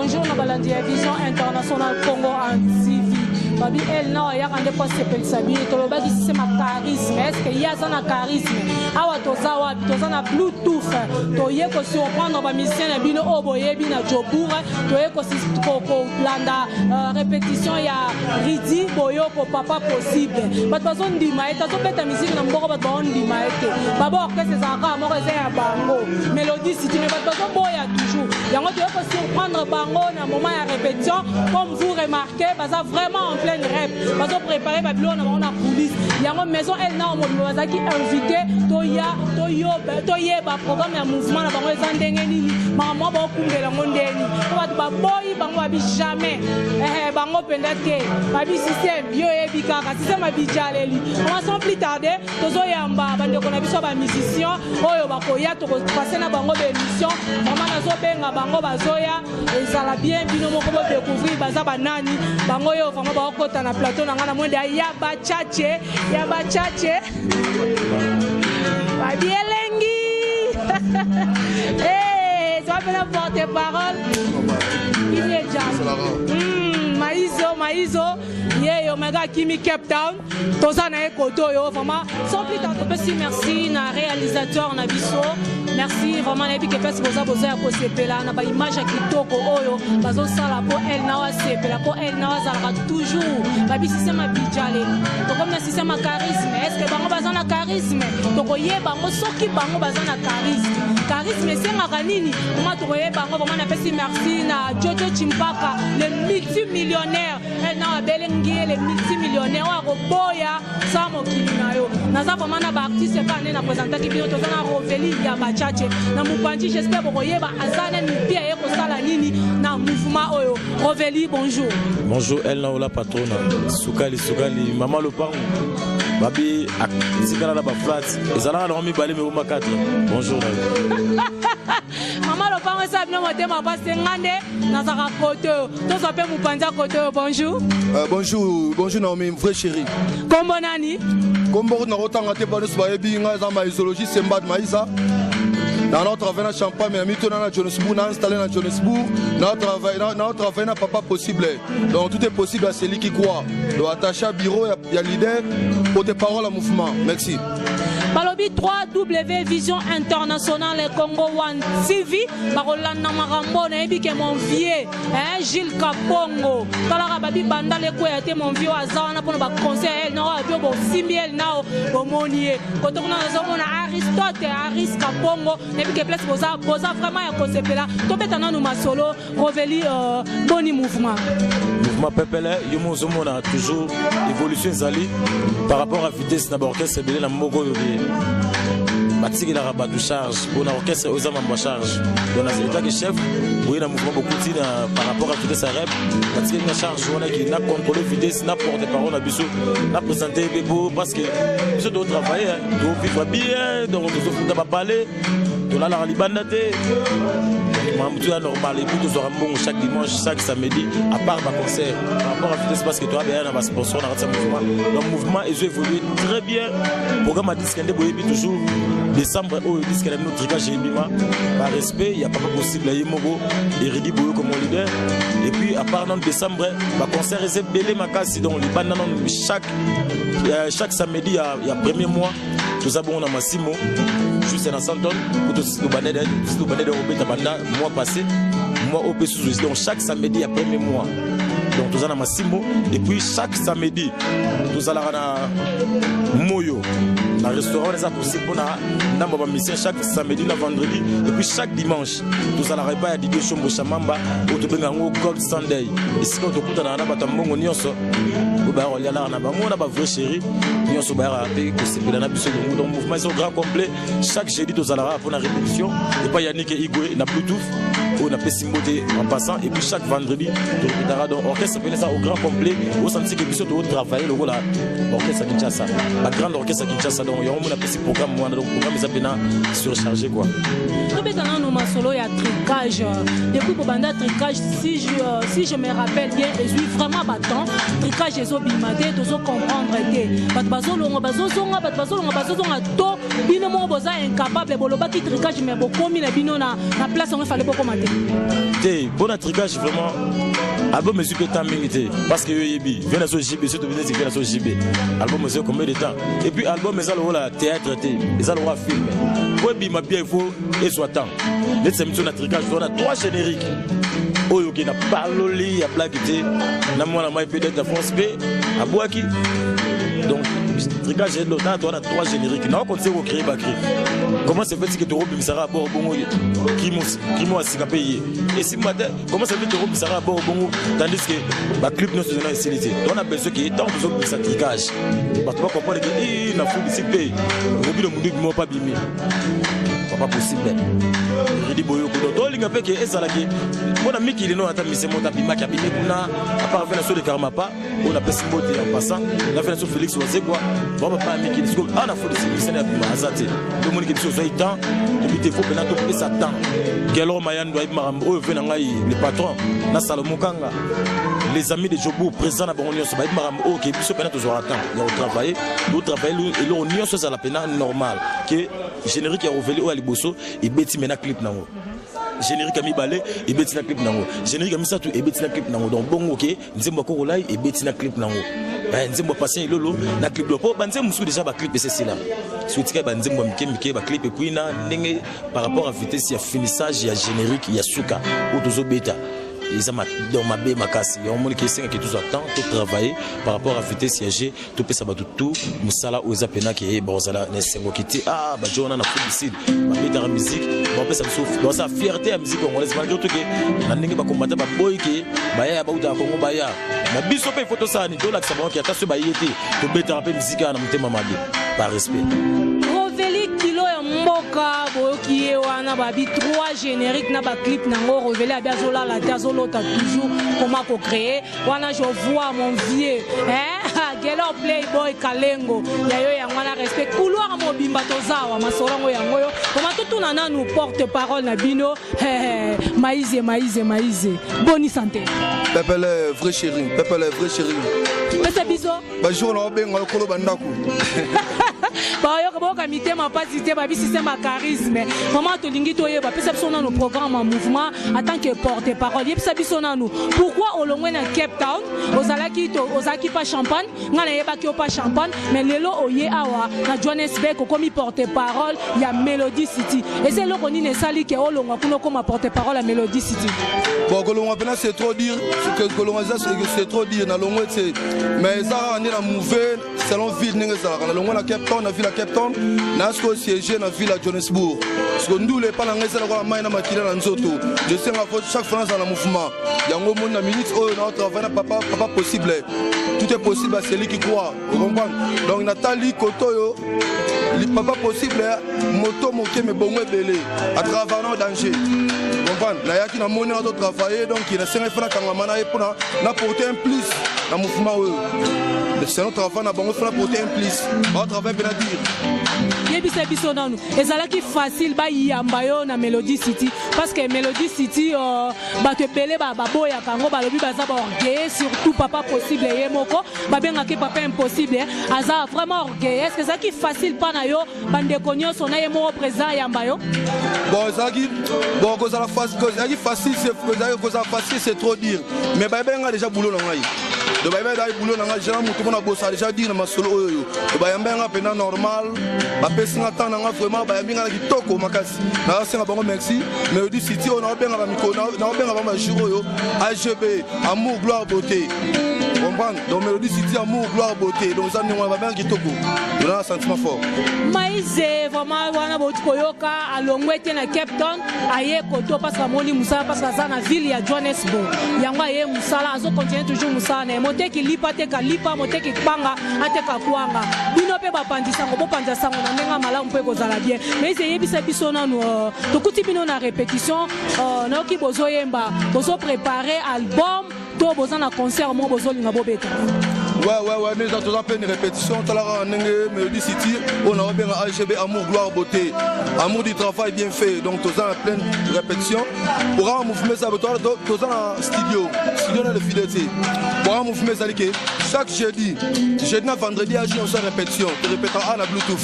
bonjour na balandi ya Vision International Congo en TV. Babi elle na ya kande ko sepel sabi to lo baki c'est ma charisme. Est-ce que ya ça na charisme? Awa toza wapi toza na Bluetooth. To ye ko surprendre ba musicien na bino oboye bina jobura. To ye ko blanda répétition ya ridi boyo ko papa possible. Bat bazo ndima eta to beta musique na mboko bat ba ndima ete. Baba orchestre za ka mo reze ya bango. Mélodie si tu ne bat bazo boya toujours. Yango to ye ko surprendre bango na moment ya répétition comme vous remarquez baza vraiment en pleine rep. Bazo préparer Babylone na police. Yango maison elle na mo bazaki invité to ye ba programme ya mouvement na bango ezandenge nini. Maman ba kumbela ngondeni. Ko ba boy bango abi jamais. Bango pendate babi système yo ebika ka système abijaleli. On sans plus tarder tozo yamba bande ko na biso ba musicien oyo bakoya to passer na bango be émission. Maman nazo benga bango bazoya ezala bien bino moko bo découvrir baza banani bango yo vraiment ba okota na plateau na ngana mwende ya ba chache babi elengi tu vas faire porte-parole il est déjà Maïso yeah Omega Kimi Cape Town tozana ekoto yo vraiment sans plus tarder merci na réalisateur na biso merci vraiment na biki pesi boza ko sepela na ba image ya kitoko oyo bazo sala po elle na wa sepela po elle na wa zalaka toujours babi système bijale to comme na système charisme est-ce que bango bazana charisme to ko yeba bango soki bango bazana charisme c'est makanini moi to ko yeba bango vraiment na pesi merci na Jojo Chimpaka le multimillionnaire elle na belengi le multimillionnaire wa boya sa mokili na yo naza vraiment na ba artiste ka na présenter ki bino to na Roveli ya bachache na mupanji j'espère bokoyeba azana ni pia yeko sala nini na mouvement oyo Roveli bonjour elle na la patrona sukali maman le parent babi zikala na ba flat ezala na mi balé me 4 bonjour maman le parent ça bien motema pas ngande na saka kote to so pe mupanza kote bonjour bonjour Naomi vrai chéri kombo nani kombo na rotanga te bano ba yebi nga za maïsologie Sembad Maïsa. Dans notre travail à Champagne, mais nous sommes à Johannesburg, nous installé à Johannesburg, nous travaillons à Papa Possible. Donc tout est possible à celui qui croit. Donc attaché à bureau, il y a leader, porte-parole à mouvement. Merci. Balobi 3W Vision International le Congo One TV. Barolanda Marambo na ebi ke mon vieux, Gilles Kapongo. Kala babi banda le ko yate mon vieux azana pour ba conseil na bio bo simiel na bo monier. Koto na zomona Aristote Aris Kapongo ebi ke place boza vraiment ya kosepela. To betana no masolo Roveli boni mouvement. Mouvement Pepele yomo zomona toujours évolution zali par rapport à vitesse na orchestre belé na mogo yobi. Batiki la rabat de charge pour l'orchestre aux hommes en charge. Donc c'est l'état que chef, oui, le mouvement beaucoup de par rapport à vitesse à rep. Batiki la charge, on a qui n'a contrôlé vitesse, n'a porté parole à Bissou, n'a présenté Bebo parce que Bissou doit travailler, doit vivre bien, donc on doit parler, on a la libanaté. Tout est normal et puis nous aurons bon chaque dimanche, chaque samedi, à part ma concert. Par rapport à vitesse parce que toi, bien, on va sponsor dans ce mouvement. Le mouvement est évolué très bien. Le programme a dit qu'il y a toujours décembre, où il dit qu'il y a notre tricage et par respect, il n'y a pas possible, il y a Mogo et Ridi Boyo comme leader. Et puis, à part dans décembre, le concert est belé ma casse dans les bananes chaque samedi, il y a premier mois. Tout avons on a Massimo, juste dans 100 tonnes, pour tous nos bandes de Robert Banda, mois passé, mois au PSU. Donc chaque samedi, il y a premier mois. Donc tout ça dans Massimo, et puis chaque samedi, tout ça là dans Moyo. Dans le restaurant, on est possible pour nous mission chaque samedi, le vendredi, et puis chaque dimanche, tout ça là il y a Didier Chombo Chamamba, au Tobengango Gold Sunday. Et si on te coûte dans la Batambo, Nyonso, il y a là, on a vrai chéri. Donc le mouvement est au grand complet. Chaque jeudi, nous allons pour la répétition. Et pas Yannick et Igwe, na Bluetooth, on a Pessimodé en passant. Et puis chaque vendredi, nous allons donc orchestre ça au grand complet. Au senti que nous travailler le rôle à l'orchestre à Kinshasa. La grande orchestre à Kinshasa. Donc il y a un petit programme, donc le programme est surchargé quoi. Nous solo il y a tricage. Depuis pour banda tricage, si je me rappelle bien, je suis vraiment battant. Tricage est obimate, tu dois comprendre que bazolonga to bino mo boza incapable boloba ki tricage mais bokomi na bino na place on fallait beaucoup mater. Bon tricage vraiment. Album mesure que temps mingi parce que yebi vient à JB surtout vient à JB. Album mesure combien de temps et puis album mesure le rôle théâtre ils ont le droit film. Pour bien il faut et soit temps. Les émissions de tricage on a 3 génériques. Oyo qui n'a pas loli à blaguer na moi la mai peut-être à France B à Boaki. Donc tricage de l'autre on a 3 génériques. Non quand c'est au créer Bakri. Comment c'est fait que tu robes Sara bord bongo qui moi si payé. Et si matin comment ça fait que tu robes Sara bord bongo tandis que ba clip nous c'est une stylité. On a besoin qui est temps besoin de ça tricage. Parce que tu comprendre que il n'a faut participer. Robi le monde qui pas bimé. Pas possible. Je dis boyo ko do linga pe ke ezala ki bona miki lino ata misemo ta bima ka bimé kuna à part venir sur le karma pas on a passé beauté en passant la venir sur Félix Wazegwa bon pas miki disco ana faut de c'est na bima azate le monde qui soit temps depuis te faut que na to pe ça temps gelo mayan doit marambo o venir ngai le patron na Salomon Kanga les amis de Jobu présents na bonnion so ba marambo o ke biso pena toujours attend il y a travailler et l'union so ça la pena normal que générique est révélé au Aliboso et beti mena clip nango générique ami balé et beti na clip nango générique ami ça tout et beti na clip nango donc bon OK nzembo ko rolai et beti na clip nango nzembo patient lolo na clip do po banze musu déjà ba clip c'est là soutika ba nzembo mike ba clip puis na ndenge par rapport à vitesse ya finissage ya générique ya suka ou tozo beta ils ont dans ma bé ma casse il y a un monde qui sait que tout attend tout travailler par rapport à vitesse siège tout peut ça va tout musala aux apena qui est bon ça là n'est quitter bah John na publicité ma bé dans la musique bon peut ça souffle dans sa fierté à musique congolaise malgré tout que na ndenge ba combattre ba boy qui ba ya ba uta Congo ba ya ma biso pe photo ça ni to la ça bon qui attention ba yete to beta rapper musique na mutema mabe par respect kilo ya mboka boyoki ye wana babi 3 génériques na ba clip nango révélé à biazola la tazolota toujours comment ko créer wana je vois mon vieux gelo playboy kalengo ya yo ya wana respect couloir mobimba tozawa masorango yango yo comment tout nana nous porte parole na bino maïze bonne santé Pepe le vrai chéri Pese biso ba jour na benga lokolo bandako ba yo ko ka mitema pasité ba bi système à charisme maman to lingi to yeba pesa biso na no programme en mouvement en tant que porte-parole yeba biso na nous pourquoi au longwe na Cape Town ozaki pas champagne ngana yeba ki pas champagne mais lelo oye awa na Johannesburg ko komi porte-parole ya Melody City et c'est le koni ne sali ke olonga kuno comme porte-parole à Melody City bon kolonga pena c'est trop dire que kolonga c'est trop dire na longwe c'est mais ça on est na mouver selon ville ninga ça na longwe na Cape Town na ville à Cape Town na sko siège na ville à Johannesburg parce que nous les pas na ngesa na maina makila na nzoto je sais nga chaque fois dans le mouvement yango mon na minute oh notre travail papa possible tout est possible à celui qui croit vous comprenez donc Nathalie Kotoyo le papa possible moto moké mais bon belé à travers nos danger vous comprenez na yaki na moni na travailler donc il a cinq fois kangamana et pour na porter un plus dans mouvement c'est notre travail na bango faut porter un plus on travaille bien à dire yebisa biso nanu ezalaki facile ba yamba yo na Melody City parce que Melody City ba te belé ba boya kango ba lobi baza ba orgueilleux surtout papa possible ye moko ba benga ki papa impossible aza vraiment orgueilleux est-ce que ça qui facile pas na yo bande konyo sona ye mo présent yamba yo bon zaki bon cause la facile c'est trop dire mais ba benga déjà boulot na ngai de ba benga boulot na ngai j'ai mutu na bossa déjà dire na masolo oyo ba yamba pena normal ba pesinga tana nga vraiment ba yamba na kitoko makasi na senga bango merci Melody City on a benga ba mikona na benga ba jour oyo AGB amour gloire beauté comprendre donc Melody City amour gloire beauté donc ça nous va benga kitoko on a un sentiment fort maïse vraiment wana bo koyoka alongwete na Cape Town aye koto parce que moni musala parce que ça na ville ya Johannesburg yango aye musala azo continue toujours musala na moteki lipa te ka lipa moteki panga ateka kwanga bino pe bapandisa ngo bopandisa sango na ndenga malamu pe kozala bien mais yebisa biso nanu tokuti bino na répétition na ki bozo yemba bozo préparer album to bozo na concert mo bozo linga bobeta ouais nous avons fait une répétition tout à l'heure Melody City on a bien AGB amour gloire beauté amour du travail bien fait donc tous en pleine répétition pour un mouvement ça tous en studio de fidélité pour un mouvement ça chaque jeudi na vendredi à on se répétition tu répétera à la Bluetooth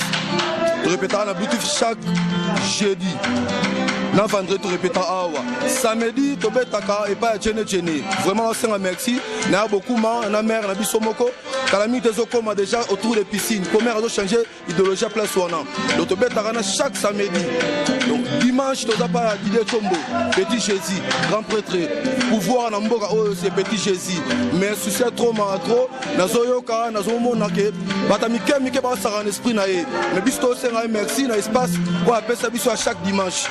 tu répéteras na Bluetooth chaque jeudi. Na vendredi tu répéteras awa. Samedi tu betaka et pas Tchene. Vraiment on merci. Na beaucoup na mère na bisomoko. Kalami des okoma déjà autour des piscines. Comment on a changé idéologie à place wana. Donc tu betaka chaque samedi. Donc dimanche tu as pas Didier Tombo, Petit Jésus, grand prêtre. Pouvoir na mboka oh c'est Petit Jésus. Mais souci trop trop nazoyoka nazomona ke batamike mike ba sara en esprit na ye. Mais bisto senga merci na espace pour appeler ça biso à chaque dimanche.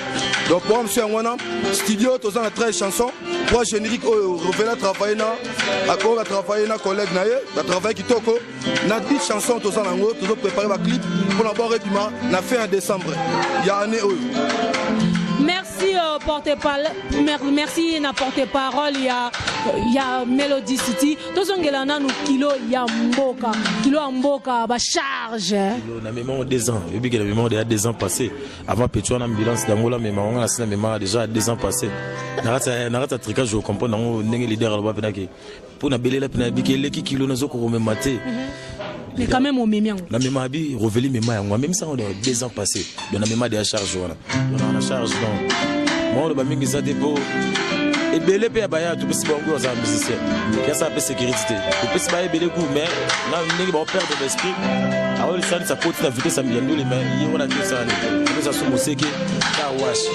Donc pour monsieur Ngwana studio tous en 13 chansons pour générique revenir travailler na accord travailler na collègue na ye, na travail qui toko na 10 chansons tous en ngo tous préparer ba clip pour d'abord et puis na fin en décembre. Il y a année Merci merci na porte-parole il y a Melody City tozongela nanu kilo ya mboka ba charge na mémoire 2 ans et puis la mémoire de 2 ans passés avant Petro na ambulance d'Angola mais on a la mémoire déjà 2 ans passés narata tricage je comprends nango ndenge leader aloba penaki pour na belela pena bikele ki kilo nazo ko maté. Mais quand même au mémian. La mémoire bi reveli mémoire moi même ça on a 2 ans passés donc la mémoire de la charge voilà on a la charge donc moi le ba mingi za dépôt et belé pe baya tout petit bongo za musicien qui ça peut sécurité tout petit baya belé coup mais là ndenge ba perdre l'esprit alors le ça porte la vitesse ambiante les mains il on a dit ça ça sont musiki car wash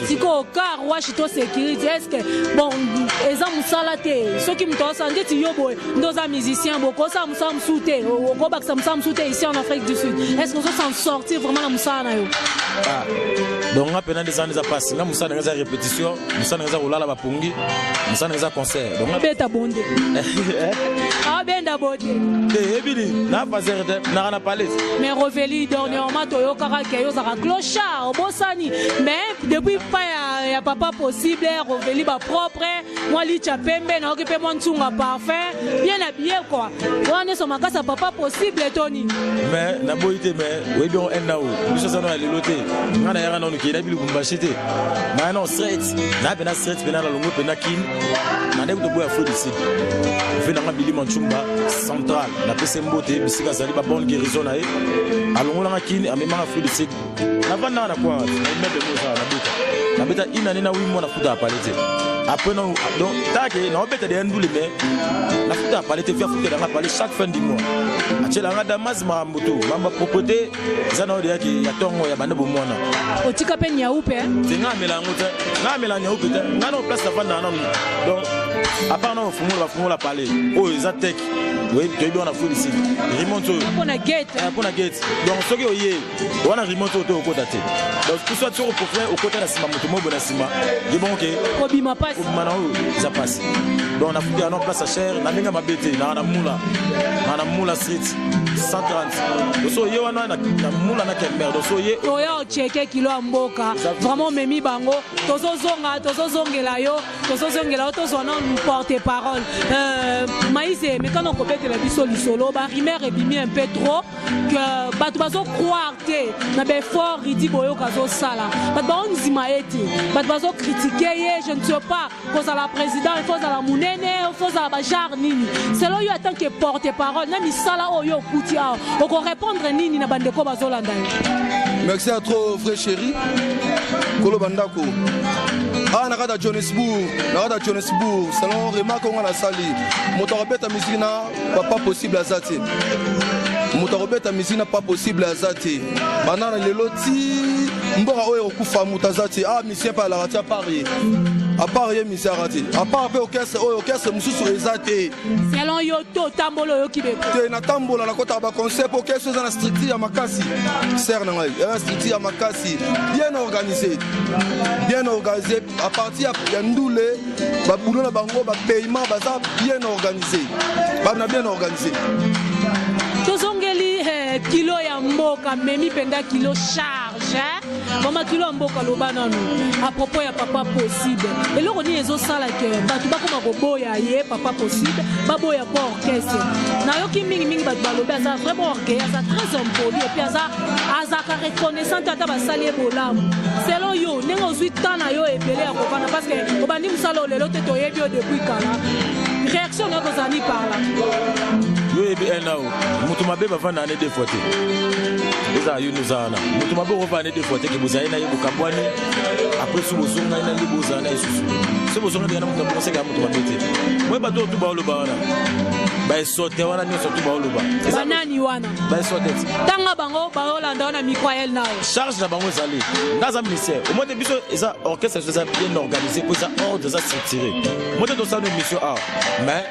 siko car wash to sécurité est-ce que bon exemple musala te ceux qui me tossent en dit yobo ndoza musicien boko ça musam souté au gobak ça musam souté ici en Afrique du Sud est-ce qu'on s'en sortir vraiment la musala na yo donc on a pendant des années à passer nga musala nga répétition musala nga rolala ba pungi musala nga concert donc on beta bonde benda bonde ebili na fazer na na palais mais reveli dernièrement toyo kaka keyo za clochard bosani mais depuis pas ya papa possible reveli ba propre moi li chapembe na occupé mon tsunga parfait bien habillé quoi on est sur ma casa papa possible Tony mais na boité mais oui bien on na o biso ça na leloté ngana yanga no ki na bilu kumbashite mais non straight na bena straight bena la longo bena kin na ndeko to boya food ici fait na ngabili manchumba central na pese mbote bisika zali ba bonne guérison na e alongo na kin amema food ici na bana na quoi mettre ça na buka na beta ina nina wimo na futa palete après non donc take na beta de ndule mais na futa palete fait futa na palete chaque fin du mois achela nga damas mambutu mamba propreté zana de yaki ya tongo ya bande bomona otika pe nyaupe nga melango te nga melanya upe te nga no place na na donc à part non fumula parler oh zatek oui tu bien on a fait ici remonte pour na gate donc ce que oye on a remonte au côté donc tout ça sur au profil au côté de sima moto mo bona sima di bon OK obima passe obima ça passe donc on a fait en place à cher na minga mabete na mula street 130 donc so ye wana na mula na kember donc so ye oya cheke kilo mboka vraiment memi bango tozozongela yo tozona porte parole maïse mais quand on compète la biso lisolo ba rimer et bimi un peu trop que batu bazo croire te na be fort idi boyo kazo sala batu ba onzima ete batu bazo critiquer je ne sais pas cause à la président il faut à la munene il faut à ba jar nini c'est là yo attend que porte parole na misala oyo kutia o ko répondre nini na bandeko bazolanda yo. Merci à trop frère chéri Kolo Bandako nakata Johannesburg selon remarque on a sali motorobeta misina pas possible azati motorobeta misina pas possible azati banana leloti mbora oyo kufa mutazati misien pas la ratia Paris à part ye misarati à part pe orchestre mususu ezate selon yo to tambolo yo kibeko te na tambola na kota ba concept orchestre za na structure ya makasi ser na ngai ya structure ya makasi bien organisé à partir ya ndule ba boulot na bango ba paiement baza bien organisé tozongeli kilo ya mboka memi penda kilo charge Mama kilo mboka lobana nous à propos ya papa possible et le roni ezo sala que batu bakoma koboya ye papa possible baboya kwa orchestre na yo ki mingi batu baloba ça vraiment orchestre ça très impoli et puis ça reconnaissant tata basali bolamu selon yo nengo ozwi tana yo ebele ya kofana parce que obandi musala lelo te toyebi depuis kala réaction na kozani par là yo ebi nao mutu mabe bavanda ane deux fois te eza yo nozala na mutu mabe ova ane deux fois te ke bozali na ye bokabwani après so bozonga na ye bozala na ye susu so bozonga ndenge na mutu abokoseka mutu mabe te moye bato oyo tu baoloba wana baesote wana nyonso tu baoloba banani wana baesote ti tanga bango baolanda wana mikoyel nao charge na bango ezali naza ministère au moins de biso eza orchestre eza bien organisé po eza ordre eza structuré mo te tosala no émission a mais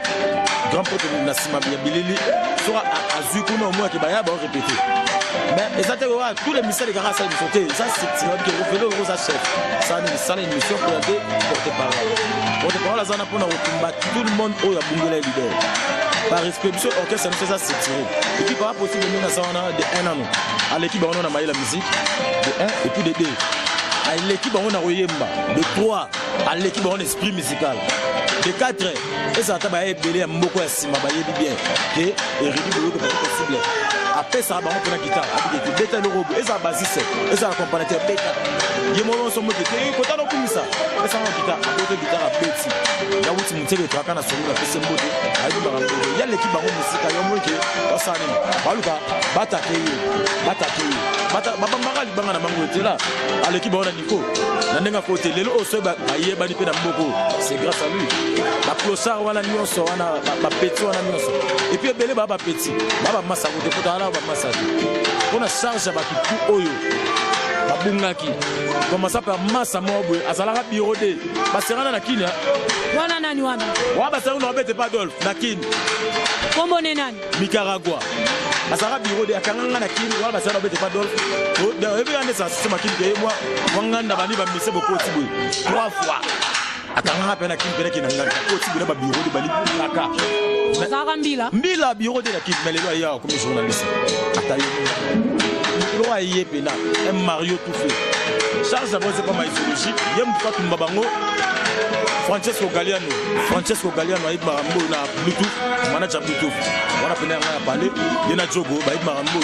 grand pote na nsima ya bilili soka azwi kuna omoi ke baya baorépété mais eza te wa tous les ministères ekaka asala émission te eza structuré ke ofele oyo oza chef sala émission po ya te porte-parole aza na mpona kotumba tout le monde oyo abungela ye leader par respect biso orchestre biso eza structuré et puis pas possible nini aza wana de 1 an à l'équipe bango na mayela musique de 1 et puis de 2 à l'équipe bango na koyemba de 3 à l'équipe bango na esprit musical de 4 ezala ta baye ebele ya mboko ya nsima bayebi bien ke eridi boyoke pati possible apesaka bango mpona guitare abikeke beta eloko ezala basise ezala comparateur beta ye moko nyonso moke te kotana okumisa esanga guitare abote guitare abeti yawuti moteke etwaka na songolo apesi mbote ayebi makambo ya l'équipe bango mosika yo moke basala nini baluka batake ye babambaka libanga na bango etela aleki bango na niko na ndenge kote lelo oyo soki bayebani mpe na mboko c'est grâce à lui baclochard wana nyonso wana bapeti wana nyonso epuis ebele baa bapeti baa bamasa kote poto wana bamasa te mpona charge ya bakitu oyo babungaki komasa mpe amasa moko boye azalaka biro de baserana na kini wana nani wana wana baserana na babete pa Adolphe na kini kombone nani Nicaragua azalaka biro de akanganga na kini wana baserana na babete pa Adolphe ebika nde sa système akini ke mwa wanganda bani bamise bokoti boye 3 fois akanganga mpe na kini mpe naki na nganda koti boye na babiro de bali kaka azalaka mbila biro de na kini mais lelo aya comme journaliste ataye lo aye pena un Mario tout fait charge d'abord c'est pas ma idéologie yem pas tumba bango Francesco Galliano ayi marambo na Bluetooth manager Bluetooth wana pena ya parler yena jogo ba ayi marambo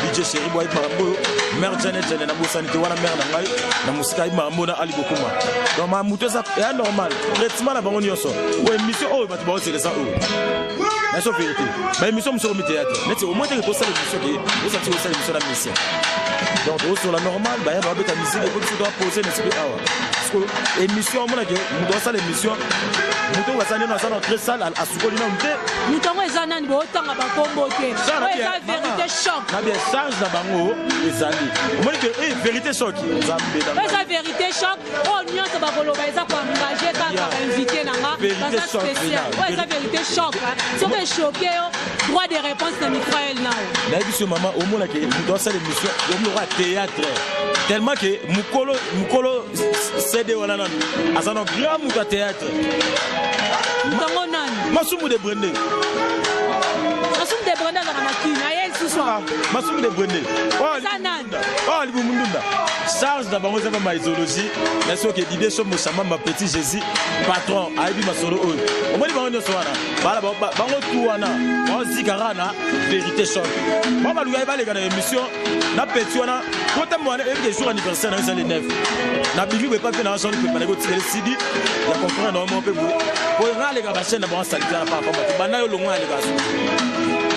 DJ Chéri bo ayi marambo mère Janet na bosani te wana mère na ngai na musika ayi marambo na Ali Bokuma donc ma muto ça est normal traitement na bango nyonso o émission o batu ba c'est ça o na so vérité ba émission monsieur au théâtre mais au moins que to ça émission que vous sentez ça émission la mission donc sur la normale ba ya ba beta musique et que tu dois poser l'esprit awa parce que émission mon que nous doit ça l'émission muto wasani na ça notre salle à sukoli na mte mutongo ezana ni botanga ba kombo te eza vérité choc na bien charge na bango ezali au moins que vérité choc zambe na eza vérité choc o nyonso ba koloba eza ko engager kaka ba invité nanga ba spécial o eza vérité choc so que choqué droit de réponse na Michael nao na biso maman au moins que nous doit ça l'émission au moins théâtre tellement que mukolo CD wala nan azana grand muta théâtre ntango nani Masumu de Brende za makina ye suswa Masumu de Brende oh libumundunda charge da bango za ma idéologie na so que l'idée so moshamba ma petit Jésus patron aibi masolo oyo omoni bango nyoso wana bala bango tu wana bango zikarana vérité choc baba luga ba lega na émission na petit wana kota mwana et jour anniversaire na les 9 na bibi be pas na Jean Luc Pepane ko tirer Sidi ya comprendre normalement pe bo ngale ka ba chaîne ba salita pa bana yo longwa le gaso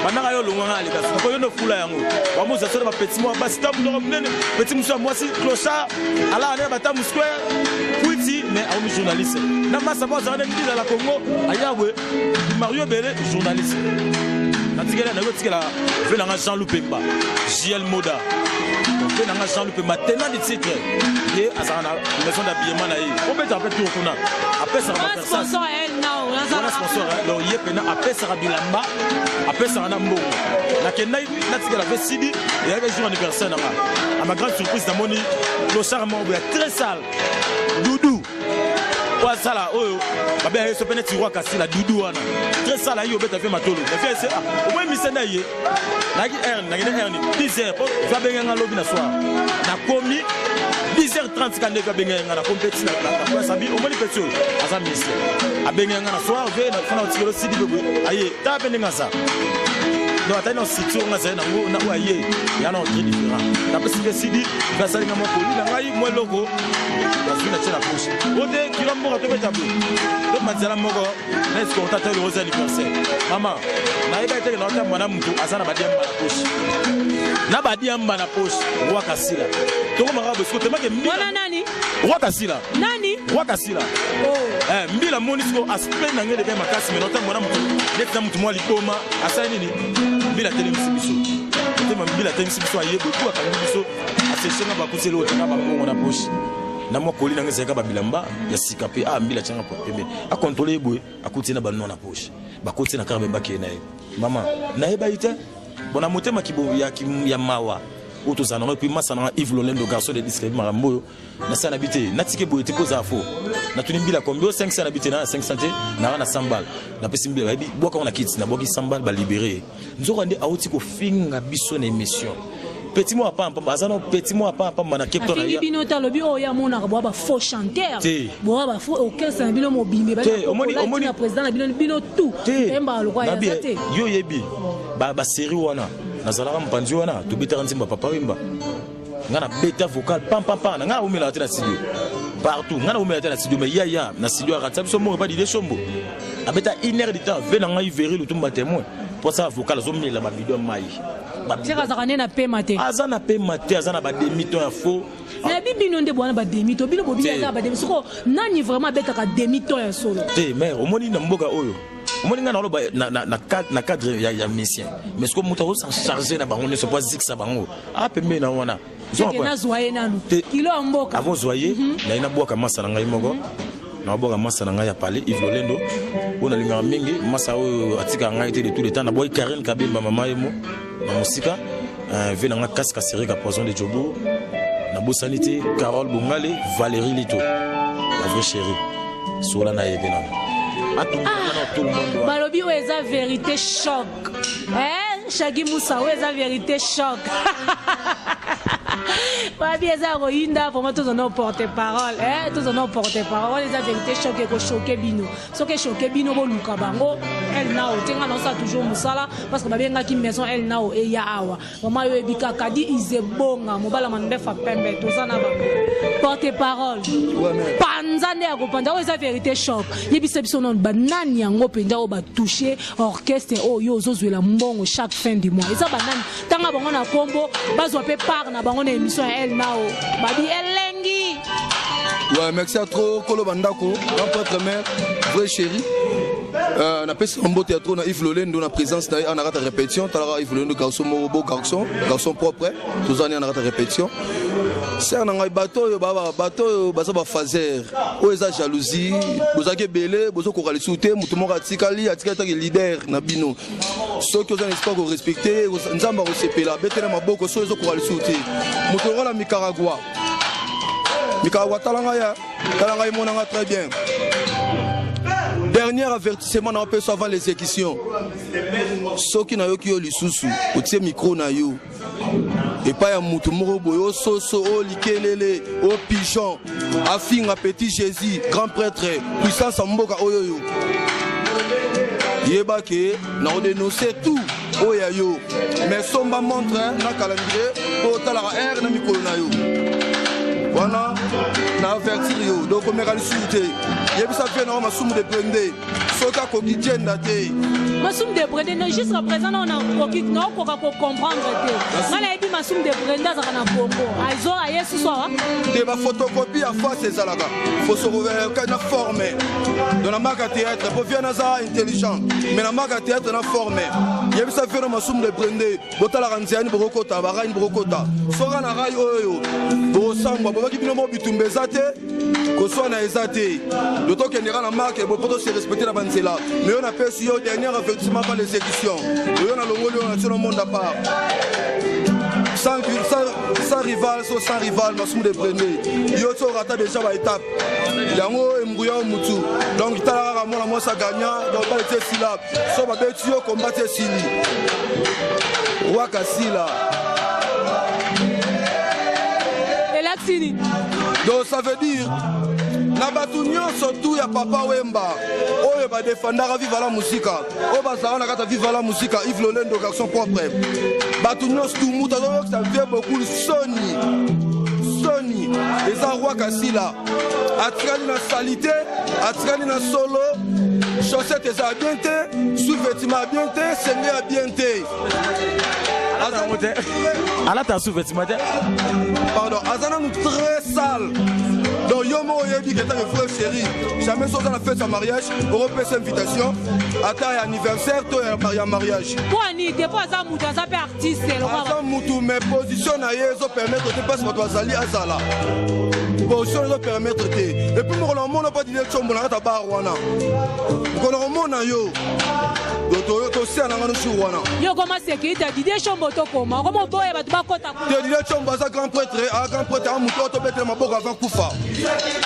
bana yo longwa ngale gaso ko yo no fula yango ba muza solo ba petit mo ba stop no mnene petit musa moi si clochard ala ne ba ta square kwiti mais a un journaliste na masa ba za na ndila la Congo ayawe Mario Bele journaliste na tigela na yo tigela vela nga Jean Lupemba JL Moda fait dans Jean-Luc maintenant des titres et à sa maison d'habillement là on peut après tout kuna après ça va faire ça sponsor elle non on sponsor donc il pena après ça bilamba après ça na mbongo na kenai na tigala fait Sidi et avec jour anniversaire na à ma grande surprise na moni le charme très sale Doudou wa sala oyo babe ayo so pena tiroir kasi la Doudou wana très sale ayo beta fait matolo mais fait c'est au moins misena ye nagi erni 10h po va benga lobi na soir na komi 10h30 quand va benga na compétition na kwa sabi au moins petit asa ministère a benga na soir ve na fana otiro Sidi bebe aye ta benga ça non ata na situation nga za na ngo na waye ya na très différent na parce que sidi na sali nga moko na ngai mo loko na sina tena poche ode kilo moko to beta bu to manzala moko na est-ce qu'on t'attend le rose anniversaire maman na eba ete na ota mwana mtu azana badiamba na poche na badiamba na poche roi kasila to ko marabu sko temake mwana nani roi kasila nani roi kasila mbila monisco aspect na ngede kama kasi mais nota mwana mtu neta mtu mwa likoma asa nini mbila tele msibiso tema mbila tele msibiso ayebo ku akangi biso aseshenga bakuselo otanga bango na poche na mwa koli na ngezeka ba bilamba ya sikape mbila changa po pembe a contrôler boy akuti na banno na poche bakoti na karbe bake na ye mama na eba ite bona motema kibo ya mawa auto za na puis masa na Yves Lolendo garçon de disque marambo na sana bité na tike boy te poza fo na tuni mbila combien 500 na bité na 500 na 100 balles na pesi mbila bi boka on a kits na boki 100 balles ba libérer nzoko ande auti ko finga biso na émission petit mot pas bazano petit mot pas mana kepto na ya bino talobi o ya mona bo ba faux chanteur bo ba faux aucun ça bino mobimbe ba omoni na président na bino tout emba lo kwa ya te yo yebi ba série wana nazala mpanzi wana to betera nzimba papa wimba ngana beta vocal pam ngana umela na studio partout ngana umela na studio mais ya na studio aratsa biso mo pas di chombo abeta 1 heure de temps vena ngai veri le tumba témoin pour ça vocal zo mela ba video mai tira zakane na pe mate azana pe mate azana ba demi-ton ya faux na bibino nde bwana ba demi-ton bino bobi ya ba demi-ton siko nani vraiment beta ka demi-ton ya solo te mais omoni na mboka oyo omoni nga na cadre ya mission mais ce que muta ko s'en charger na bango ne se pas ziksa bango pembe na wana na zoye nanu kilo mboka avant zoye na ina boka masa na ngai moko na boka masa na ngai ya parler Yves Lolendo ona linga mingi masa oyo atika ngai te de tout le temps na boy Karen Kabemba mama yemo na musika vena nga kaska série ka poison de Jobo na bosanité Carole Bongale Valérie Lito la vraie chérie sola na yebena tout le monde balobi eza vérité choc Shaggy Moussa eza vérité choc Babi eza roinda vraiment tous on porte parole tous on porte parole eza vérité choc et ko choquer bino so que choquer bino bo luka bango elle na otenga na ça toujours musala parce que babi ngaki maison elle na o e ya awa maman yo ebika kadi izebonga mobala mande fa pembe to sana ba porte parole panzande ya ko panda eza vérité choc yebisa biso non banani yango penda o ba toucher orchestre o yo zozwela mbongo chaque fin du mois eza banani tanga bango na kombo bazwa pe par na bango na émission elle nao babi elengi ouais merci à trop kolo bandako grand prêtre mère vrai chéri na pesi mbo théâtre na Yves Lolendo na présence na en arrêt répétition tala Yves Lolendo garçon beau garçon propre tous années en arrêt répétition c'est na ngai bateau bateau baza ba fazer o eza jalousie bozaki belé bozo ko kalisuté mutu moko atikali ta leader na bino ceux qui ont un espoir ko respecter nzamba ko sepela betela maboko so ezo ko kalisuté mutu rola Nicaragua talanga monanga très bien. Dernier avertissement on peut avant l'exécution. Ceux qui n'ont pas eu sous au micro na yo. Et pas un moutou morobo, soso, likelele, au pigeon, afinga petit Jésus, grand prêtre, puissance en mboka oyoyo. Yebake, na dénoncé tout, oyayo. Mais somba montre, na calendrier, au talara air na micro na yo. Voilà, na avertir yo, donc on m'a insulté. Yebisa fait na masumu de prendre. Soka ko kitenda te. Masumu de prendre non juste représente on a ko comprendre te. Mala ebi masumu de prendre za kana Congo. Aizo a Yesu soa. De ma photocopie à face c'est zalaka. Faut se reverrer na former. Dans la marque théâtre, pour bien naza intelligent. Mais la marque théâtre na former. Yebisa fait na masumu de prendre. Botala ranziani brokota, baraini brokota. Soka na rai oyo. Bo samba bo bino mo bitumbeza te. Ko so na ezate. D'autant qu'il y a la marque, il faut se respecter la banzela. Mais on a perçu le dernier avertissement par l'exécution. On a le rôle sur le monde à part. Sans rival, sans rival, Massoum de Brené. Yoto rata déjà à étape. Yango et Mbouya Moutou. Donc, il t'a la moi ça gagnant. Donc, pas les syllabes. Soit ma bête, tu combattre Sili. Wakasila. Et là, Sili. Donc, ça veut dire. na bato nyonso tu ya papa Wemba oyo badefendaka viva la musika oyo bazala na kata viva la musika Yves Lolendo garçon propre bato nyonso tu mutu azoyokisa vie beaucoup soni eza roi Kasila atikali na salite atikali na solo chaussette eza bien te sous-vêtement bien te senge ya bien te alata sous-vêtement te pardon azana nous très sale donc yo mo yebi que tant frère chéri jamais sauté la fête de mariage européen invitation ata ya anniversaire to ya mariage kwani te poza mutu aza pe artiste asa mutu mais position na ye zo permettre te passe bato azali azala position zo permettre te et puis mo na pas dire chombo na ta bar wana ko na mo na yo to se na ngano sur wana yo koma sécurité Didier Chombo to koma komo boye bato bakota te Didier Chombo za grand prêtre a mutu to betre maboko avant kufa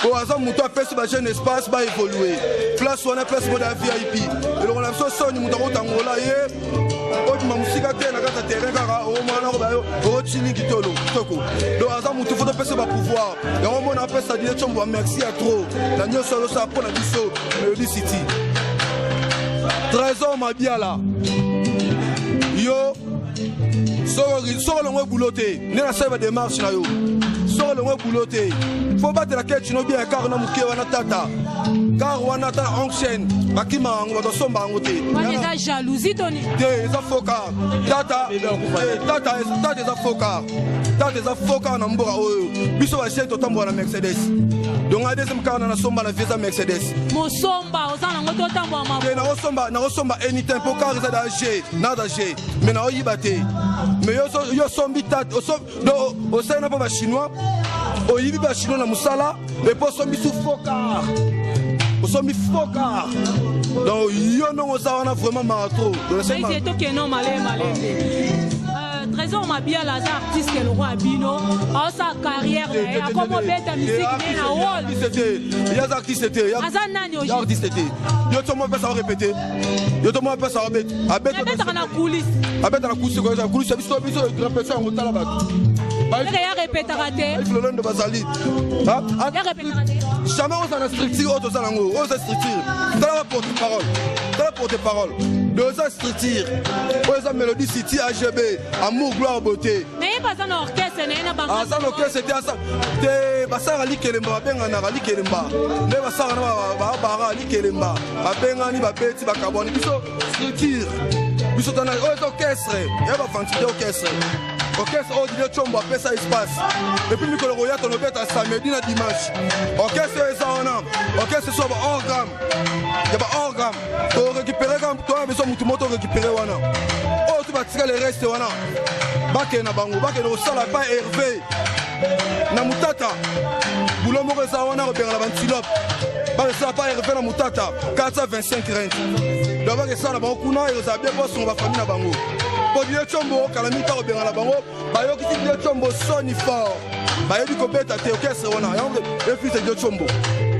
ko aza mutu apesi ba jeune espace ba évoluer place wana place moda VIP et on a so soni mutu ko tangola ye odi mamusika te na kata terrain kaka o mwana ko bayo o chini kitolo toko do aza mutu faut pesi ba pouvoir et on mona apesa Didier Chombo merci à trop na nyoso lo sa pona biso Melody City Trésor Mabiala yo soko longwe bouloté ne na sebe démarche na yo soko longwe bouloté faut battre la quête no bien car na muke wana tata car wana ta enchaîne bakima ngo to somba ngo te wani za jalousie toni te za foka tata za foka na mboka oyo biso ba chef to tambo na Mercedes donc a deuxième car na somba na visa Mercedes mosomba ozana ngo to tambo ma te na osomba anytime pour car za danger na danger mais na oyibate mais yo sombi tata o sena pa ba chinois oyibi ba chinois na musala et pour sombi sous foka sombi foka donc yo non ozawana vraiment marathon donc c'est to que non malé Trésor Mabiala aza artiste le roi Bino a sa carrière a comme bête musique na wall il y a artiste te aza nani oji artiste te yo to mo pesa répéter yo to mo pesa abet na coulisse ko za coulisse biso répéter en tala ba ya répétera te il le de bazali ya répétera te jamais on a structure auto ça nango on a structure dans la porte-parole deux structure on a Melody City AGB amour gloire beauté mais pas un orchestre na ba ça l'orchestre c'était ça te basara likelemba benga na likelemba ne basara na ba likelemba benga ni ba beti ba kaboni biso structure biso tana orchestre ya ba fanti orchestre orchestre au Didier Chombo appelle ça espace et puis Nicolas Roya ton obeta samedi na dimanche orchestre ezana orchestre so ba orgam ya ba orgam to récupérer comme toi besoin mutu moto récupérer wana oh tu vas tirer les restes wana bake na bango bake no sala pas Hervé na mutata boulot mo reza wana robert la bantilope ba ça pas Hervé na mutata 425 rent do ba que ça na bango kuna yo za bien boss on va famille na bango Didier Chombo kalamita obenga la bango bayoki Didier Chombo soni fort bayebi ko beta te orchestre wana yango e fils Didier Chombo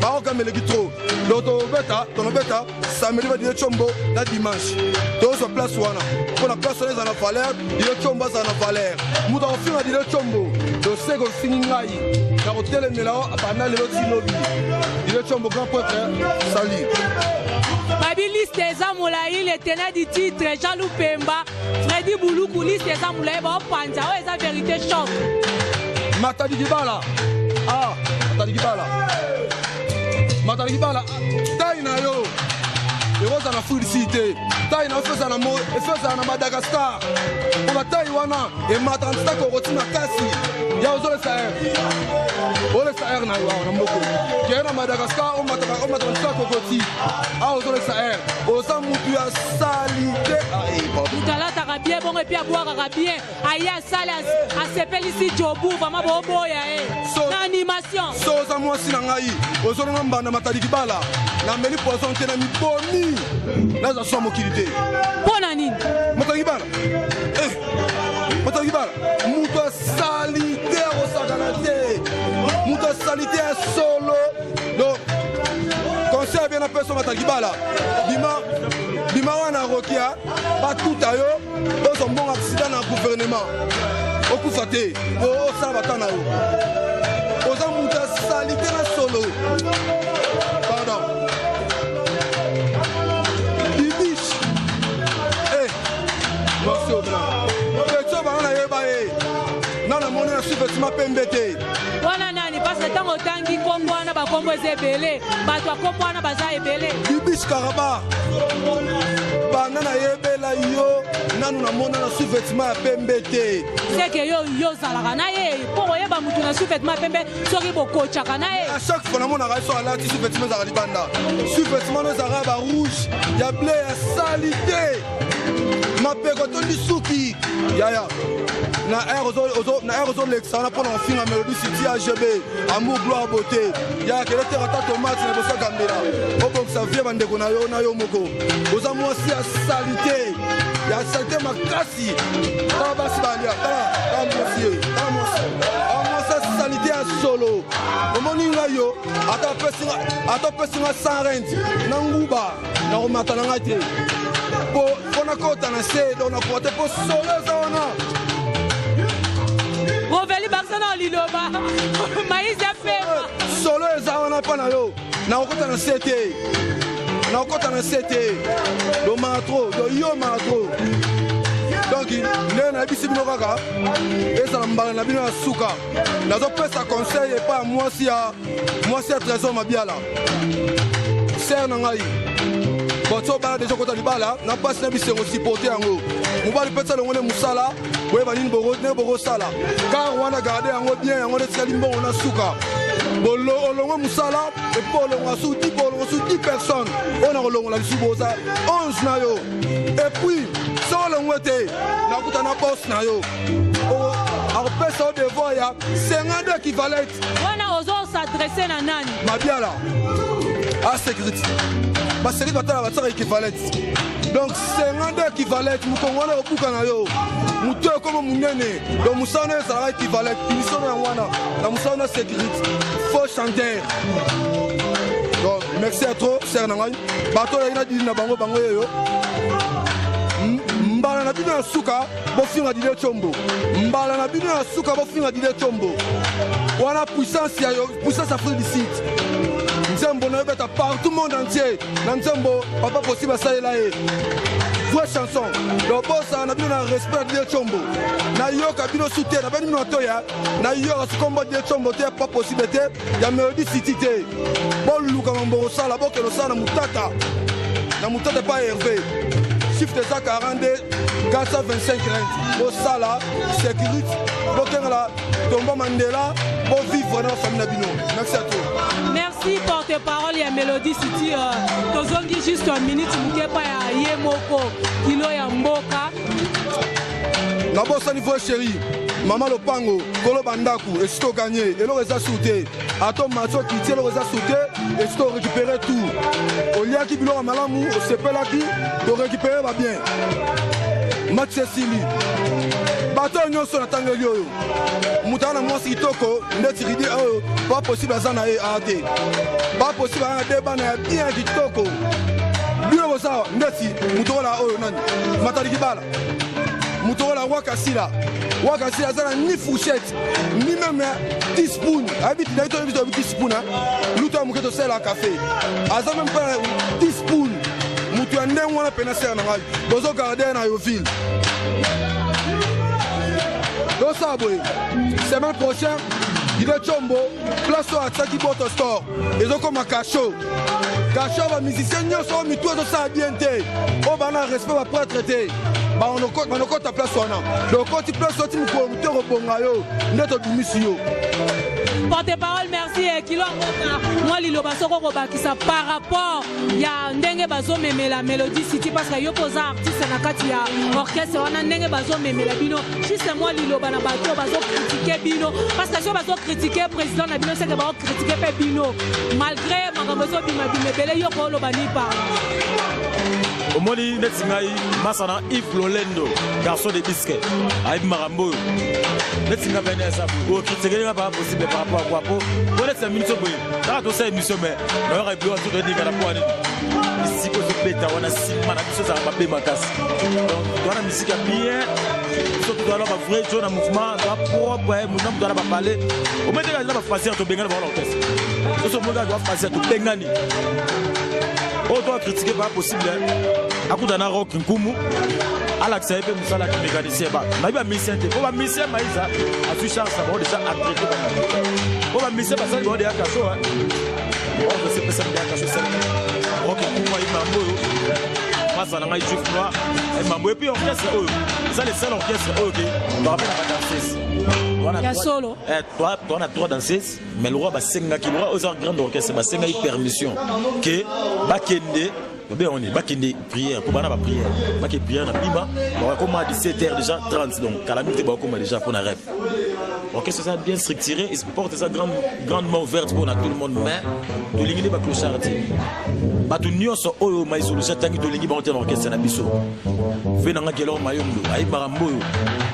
ba okamele kitro loto beta tono beta samedi ba Didier Chombo na dimanche to so place wana pour la place wana na valeur Didier Chombo za na valeur muta ofinga Didier Chombo do sego finingai na hotel melao apana le loti lobby Didier Chombo grand prêtre salut Babi liste ezamulayi le tenant du titre Jalou Pemba Freddy Bouloukou liste ezamulayi ba panza o eza vérité choc Matadi Gibala taille na yo eroza na félicité taille na efeza na Madagascar on va taille wana et matanta ko rotina kasi ya ozole saer ole saer na yo na mboko ke na Madagascar on matanta ko koti a ozole saer oza mutu ya salite Mutala ta bien bon et puis boire bien aya sale a sepeli si jobu vraiment boya na animation soza moi sina ngai ozole na mbanda Matadi Gibala na meli poisson te na mibomi naza so mokilité pona nini Matadi Gibala mutu salite osakana te mutu salite ya solo donc concert bien appelé Matadi Gibala bima wana rokia batuta yo ozo mbongo accident na gouvernement okufa te osala batana yo oza mutu salité na solo. Pardon. Bibiche. Eh. Merci au blanc. Petso banana yeba eh. Nana moni na sous-vêtement pembete. Wana nani parce que tango tangi kombo wana ba kombo ezebele. Bato kombo wana baza ebele. Bibiche Karaba. Banana yebela yo. Nanu na mona na sous-vêtement pembete. C'est que yo zalaka na ye. Pour yeba mutu na sous-vêtement pembe soki boko chaka na ye. À chaque fois na mona raso ala ti sous-vêtement za libanda. Sous-vêtement no za ba rouge. Ya bleu ya salité. Ma pego to lisuki. Ya. Na air aux l'excellent pour en finir Melody City AGB amour gloire beauté ya kele terata tomate na bosa gambela o bon ça vient bande ko na yo moko oza moi si a salité ya salité makasi ba basi balia ba monsieur moi ça salité à solo o moninga yo ata pesinga sans rente na nguba na ko matana ngate po na kota na se do na pote po solo zona. Roveli Baksana Liloba, Maïs a fait. Solo ezana pa na yo. Na okota na CT. Na okota na CT. Do matro, do yo matro. Donc ne na bisi bino kaka. Eza na mbala na bino na suka. Na zo pesa conseil et pas moi si a trésor mabiala. Ser na ngai. Boto bala déjà kota libala, na passe na bisi ngo supporter yango. Mobali pesa longone musala. Oui, Banine Bogo Sala. Car on a gardé un bien, on est limbo, on a souka. Bolo, on Moussala, et Paul, on a sous 10 personnes. On a rolong la Subosa, 11 nayo. Et puis, sans le mouette, la route en a boss nayo. Alors, personne de voya, 52 équivalents. On a osé s'adresser à Nani. Mabiala, à sécurité. Ma série va être équivalente. Donc, 52 équivalents, nous avons au Bukanayo. Moutou comme Mounene, donc Moussana sera équivalent, Pinisson et Wana, la Moussana sécurité, faux chanteur. Donc, merci à toi, c'est Nangai. Bateau la dit na bango yo. Mbala na bino suka, bofinga dile chombo. Mbala na bino suka, bofinga dile chombo. Wana puissance ya yo, puissance Afrique du Sud. Nzembo na beta partout monde entier. Na Nzembo, papa possible ça là. Voix chanson, le boss a bien un respect de Chombo. Na yo kabino soutien, na bani notoya, na yo as combat de Chombo, t'es pas possibilité, ya Melody City té. Bon luka mamboro sala, bon que le sana mutata. Na mutata pas Hervé. Chiffre de ça 42, 425 rentes. Bon sala, sécurité, bon que la Tomba Mandela, bon vivre dans la famille Nabino. Merci à toi. Merci porte-parole ya Melody City. Tozongi juste une minute, mukepa ya Yemoko, kilo ya mboka. Na bossa niveau chéri, maman Lopango, Kolo Bandaku, et Sto gagné, et l'on sauté. Atom Matso qui tient l'on sauté, et Sto récupérer tout. Au lieu qui bilou à Malamou, au Sepelaki, de récupérer va bien. Match Cécilie. Bateau nyonso na tango yo. Mutana mwasi kitoko, ndeti ridi pas possible à zana et ate. Pas possible à débat na bien kitoko. Bio bosa ndeti mutola oyo nani. Matali kibala. Mutola wakasila. Wakasila zana ni fourchette, ni même teaspoon. Habite d'ailleurs tu as teaspoon hein. Luto amuketo sel à café. Aza même pas teaspoon. Mutu ande wana penasser na ngai. Bozo garder na yo ville. Donc ça, semaine prochaine, il est Chombo, place à Tsaki Boto Store. Ils ont comme un cachot. Cachot, va musicien, nous sommes mis tout de ça bien. On va un respect, va pas traiter. On a compte à place. Donc quand tu places, tu me peux te reponger. Net du monsieur. Porte-parole, merci. Kilo moi Lilo Basoko Robakisa par rapport ya ndenge bazo memela Melody City parce que yo posa artiste na kati ya orchestre wana ndenge bazo memela bino juste moi Lilo bana bato bazo critiquer bino parce que yo bazo critiquer président na bino c'est que bazo critiquer pe bino malgré makambozo bima bimebele yo ko lo bani par Omoni netingai masana Yves Lolendo garçon de biscuit aïb marambo netinga benesa o critiquer pas possible par rapport à quoi pour laisser minute boy ça to c'est émission mais on aurait pu tout dire à la pointe musique ozobeta wana nsima na biso ezalaka mabe makasi donc wana musique ya bien soki toala bavrai jo na mouvement toa propre mouvement toala bapale ometeka na bafasiere tobengani bango na orchestre soso omokaka bafasiere tobengani oyo toa critiquer pas possible akuta na rock nkumu alakisa ye mpe mosala ya mécanicien nayebi bamisien te mpo bamisien maïsa azwi charge na bango déjà atraité mpo bamisien basali bango deya kaso sepesa deya kaso salaka rock nkumu ayebi mambo oyo masa na ngai juif noir ayebi mambo epuis orchestre oyo eza le seul orchestre oyo ke barape na badanseuse ya solo toana 3 danseuses mais le roi basengaki le roi oyo eza grande orchestre basengaki permission ke bakende bien on est bakende prière pour bana ba prière baké prière na bima ba comme à 17h déjà 30 donc calamité ba comme déjà pour na rêve. OK ça ça bien structuré il porte ça grandement ouverte pour tout le monde mais to lingini ba clochard ba to nyonso oyo maisolo jatangi to lingi ba onte na orchestre na biso venanga gelo mayombo ay marambo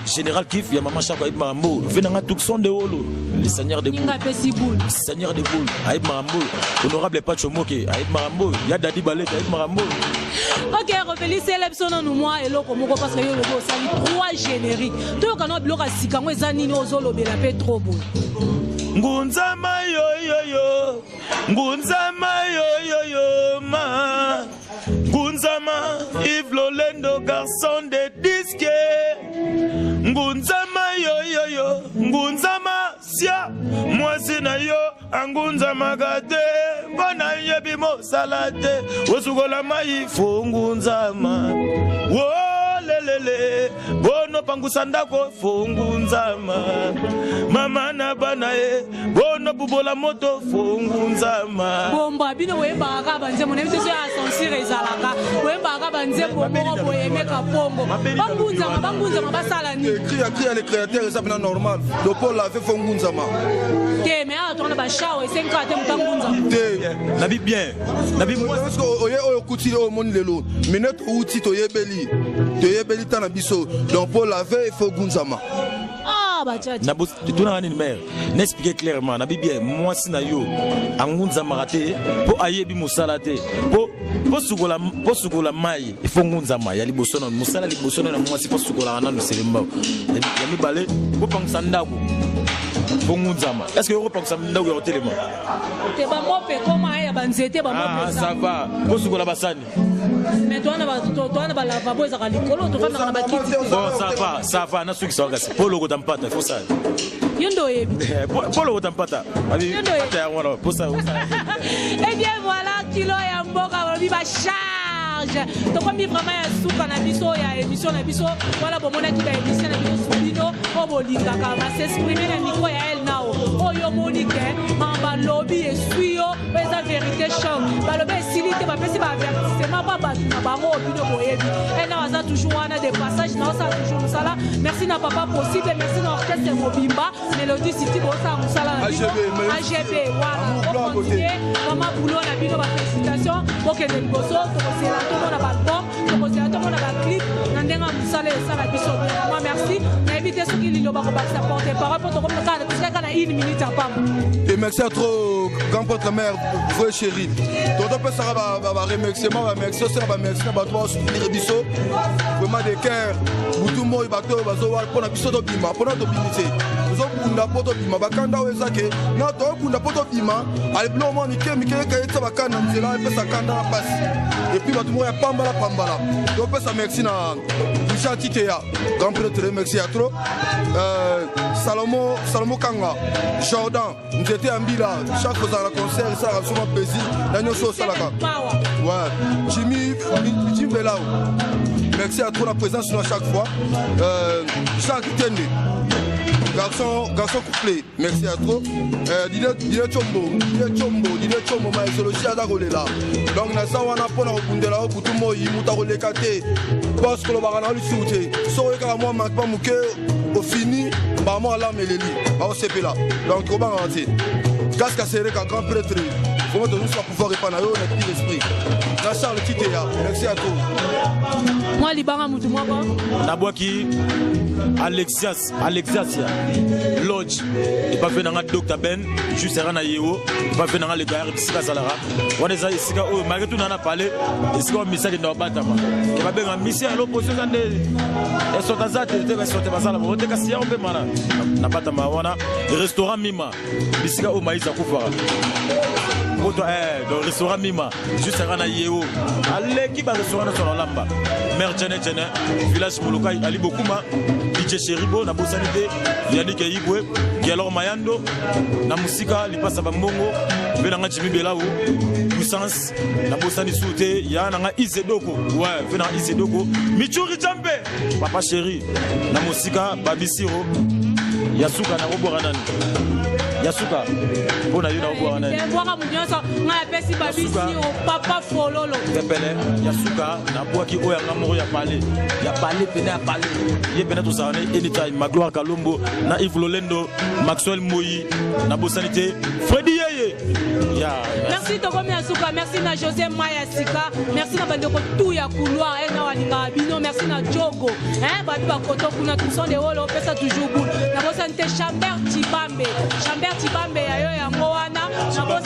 général Kif ya mama chako ay marambo venanga tukson de holo le seigneur de boule seigneur de boule ay marambo honorable Pacho Moke ay marambo ya dadi balé ay marambo. Ok, Robeli célèbre son nom moi et l'autre moko parce que yo le boss a 3 génériques. Tout quand on bloque sikango ezanini ozolo bela pe trop beau. Ngunzama yo yo yo. Ngunzama yo yo yo ma. Ngunzama Yves Lolendo garçon de disque. Ngunzama yo yo yo. Ngunzama sia. Moi sina yo angunzama gade. Bona yebi mo salate. Osugola mai fungunzama. Wo lelele. Bono pangusandako fungunzama. Mama na bana e. Bono bubola moto fungunzama. Bomba bino we baga banze mo nemite so asensire ezalaka. We baga banze bombo boyemeka pongo. Bangunzama basala ni. Écrit à les créateurs ça bien normal. Le Paul avait fungunzama. Te mais a tourna ba shawo 5 ate mutangunzama. Nabi bien. Nabi moi parce que oye okuti o mon lelo. Minute outi to yebeli. To yebeli tana biso. Donc Paul avait fungunzama. Ah ba tchati. Na tu na nini mère. N'expliquer clairement nabi bien moi sina yo angunzama raté po ayebi musala te. Po sugola mai ifungunzama ya liboso na musala liboso na moi si po sugola na selemba. Ya mi balé po pangsa ndako. Fungunzama. Est-ce que Europe pangsa ndako ya hotelema? Te ba mope koma ya banzete ba mope ça va. Po sugola basani. Mais toi na ba lavabo ezaka likolo to fana na ba kiti. Bon ça va na suki sawa kasi. Polo ko tampata faut ça. Yondo yebi. Polo ko tampata. Abi ta wana pour ça. Eh bien voilà kilo ya mboka ba charge. To komi vraiment ya suka na biso ya émission na biso. Voilà bon mona ki ba émission na biso subino o bolinga ka ba s'exprimer na micro ya elle nao. O yo monique mamba lobby et suyo eza vérité choc. Ba lobby silité ba pesi ba avertissement ba ba na ba mo bino boyebi. Et na waza toujours wana des passages na ça toujours musala. Merci na papa possible merci na orchestre Mobimba Melody City bo ça musala na bino. AGB voilà. Maman boulot na bino ba félicitations. OK de liboso to c'est la tout mon album, to mon clip na ndenga musala sala biso. Merci. Na éviter ce qui lilo ba ko ba porter parole pour to comme ça parce que kana 1 minute à pas. Et merci à trop grand votre mère vrai chérie. Toto peut ça va remerciement va merci ça va merci ba toi soutenir biso. Vraiment de cœur. Butu moi bato bazo wa pona biso to bima pona to binité. Zo kunda poto bima bakanda wezake. Na to kunda poto bima. Ali blo mo mike ka yetsa bakana nzela pe sa kanda na passe. Et puis bato moi ya pambala. Donc peut ça merci na Richard Titea. Grand prêtre merci à trop. Salomo Kanga, Jordan, nous étions en Bila, chaque fois dans le concert, ça a souvent plaisir. Nous sommes Salaka. Ouais. Jimmy Belao. Merci à toi la présence à chaque fois. Jacques Tende. Garçon couplé, merci à toi. Dile Chombo, ma isologie à Dagolela. Donc, na sawana pona okundela okutu moyi mutarole kate. Parce que le barana lui soute. Soye ka moi manque pas mouke au fini, bah moi là meleli. Bah on s'est là. Donc, on va rentrer. Casque à serrer quand grand prêtre. Comment de nous pouvoir répandre à eux, notre petit esprit. na Charles Kitea. Merci à tous. Moi libanga mutu moi quoi. Nabwaki Alexiasia Lodge et pas fait dans Dr Ben juste rana yeo pas fait dans le gars sika salara on est allé sika oh malgré tout nana parlé et sika misa qui doit batama que va bien misi à l'opposition de et sont azate te sorte basala on te kasi on peut mara na batama wana restaurant Mima sika au maïs à kufara dans le restaurant Mima juste rana yeo allez qui va restaurant sur lamba mère Jene village Molokai Ali Bokuma DJ Cheribo na bosanité Yannick Igwe Gialor Mayando na musika lipasa bambongo venanga Jimmy Belaou puissance na bosani soute ya nanga Isedoko ouais venanga Isedoko Michuri Jambe papa chéri na musika Babisiro Yasuka na Roboranani Yasuka bona yuna Roboranani Mwaka mudionso nga pesi Babisiro papa fololo Tepele Yasuka na boaki oya ngamoro ya parler pene ya parler ye pene tout ça anytime Magloire Kalombo na Yves Lolendo Maxwell Moyi na bosanité Freddy Yeye ya merci Tokomi Yasuka merci na José Maya Sika merci na bandeko tout ya couloir na walinga bino merci na Jogo batu ba koto kuna tout sont des rôles pesa toujours bout na bosanité Chambert Tibambe ya yo yango wana na boss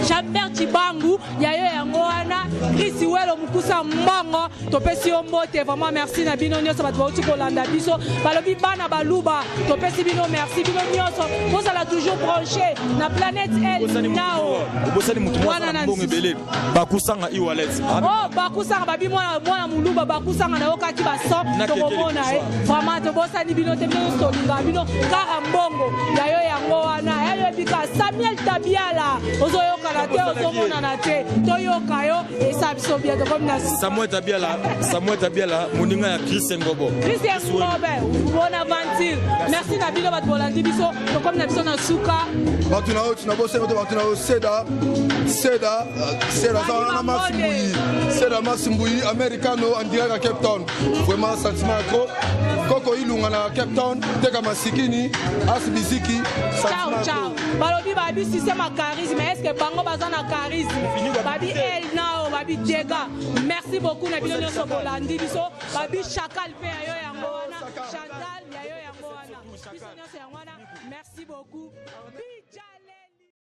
Chambert Tibangu ya yo yango wana Chris Welo mukusa mbongo topesi yo mbote vraiment merci na bino nyonso batu bauti kolanda biso balobi bana baluba topesi bino merci bino nyonso bozala toujours branché na planète El Nao bosani mutu mwana na mbongo ebele bakusanga e-wallet oh bakusanga babi mwana muluba bakusanga na okaki baso tokomona vraiment tobosani bino te bino solinga bino kaka mbongo ya yo yango wana ya bika Samuel Tabiala ozoyoka na te ozomona na te toyoka yo esa biso bien comme na Samuel Tabiala moninga ya Christian Ngobo Bonaventure merci na bino bat bolandi biso comme na biso na suka batu na oti na bose batu na seda ça na Masimbuyi Americano en direct à Cape Town vraiment sentiment trop Koko Ilunga na Cape Town teka masikini asibiziki ciao balobi babi système charisme est-ce que bango bazana charisme babi El Nao babi Dega merci beaucoup na bino nyonso bolandi biso babi Chakal pe ayo yango wana Chantal yayo yango wana biso nyonso yango wana merci beaucoup